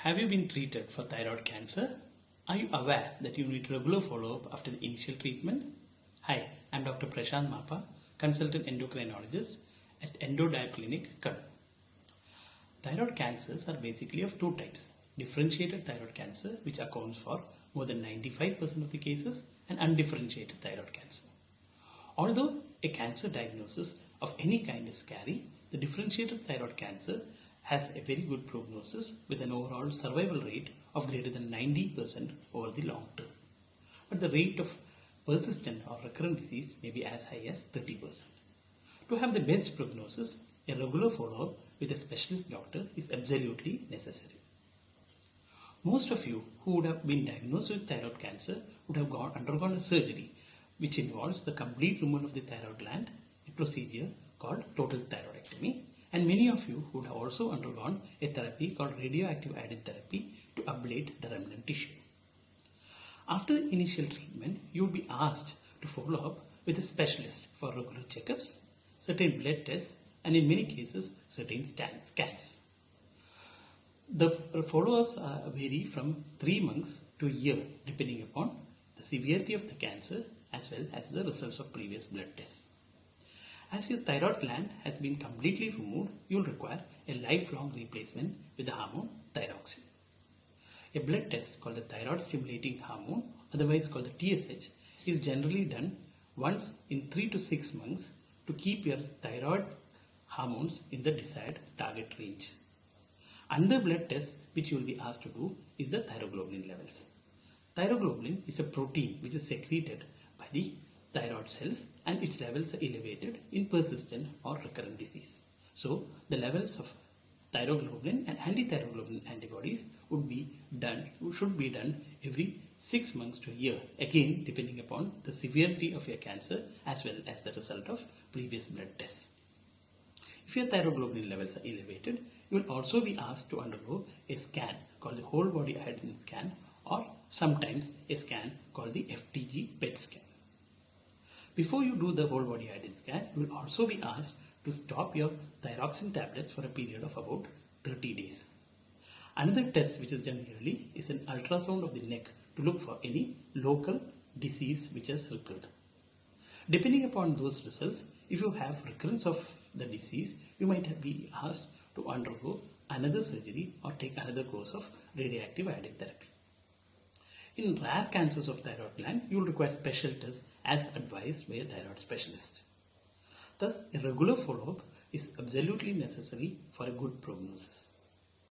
Have you been treated for thyroid cancer? Are you aware that you need regular follow-up after the initial treatment? Hi, I'm Dr. Prashanth Mappa, consultant endocrinologist at Endo Clinic, Kadu. Thyroid cancers are basically of two types. Differentiated thyroid cancer, which accounts for more than 95% of the cases, and undifferentiated thyroid cancer. Although a cancer diagnosis of any kind is scary, the differentiated thyroid cancer has a very good prognosis with an overall survival rate of greater than 90% over the long term. But the rate of persistent or recurrent disease may be as high as 30%. To have the best prognosis, a regular follow-up with a specialist doctor is absolutely necessary. Most of you who would have been diagnosed with thyroid cancer would have undergone a surgery which involves the complete removal of the thyroid gland, a procedure called total thyroidectomy, and many of you would have also undergone a therapy called radioactive iodine therapy to ablate the remnant tissue. After the initial treatment, you would be asked to follow up with a specialist for regular checkups, certain blood tests, and in many cases, certain scans. The follow-ups vary from 3 months to a year depending upon the severity of the cancer as well as the results of previous blood tests. As your thyroid gland has been completely removed, you will require a lifelong replacement with the hormone thyroxine. A blood test called the thyroid stimulating hormone, otherwise called the TSH, is generally done once in 3 to 6 months to keep your thyroid hormones in the desired target range. Another blood test which you will be asked to do is the thyroglobulin levels. Thyroglobulin is a protein which is secreted by the thyroid cells and its levels are elevated in persistent or recurrent disease. So the levels of thyroglobulin and antithyroglobulin antibodies should be done every 6 months to a year, again depending upon the severity of your cancer as well as the result of previous blood tests. If your thyroglobulin levels are elevated, you will also be asked to undergo a scan called the whole body iodine scan, or sometimes a scan called the FDG PET scan. Before you do the whole body iodine scan, you will also be asked to stop your thyroxine tablets for a period of about 30 days. Another test which is done yearly is an ultrasound of the neck to look for any local disease which has recurred. Depending upon those results, if you have recurrence of the disease, you might be asked to undergo another surgery or take another course of radioactive iodine therapy. In rare cancers of thyroid gland, you will require special tests as advised by a thyroid specialist. Thus, a regular follow-up is absolutely necessary for a good prognosis.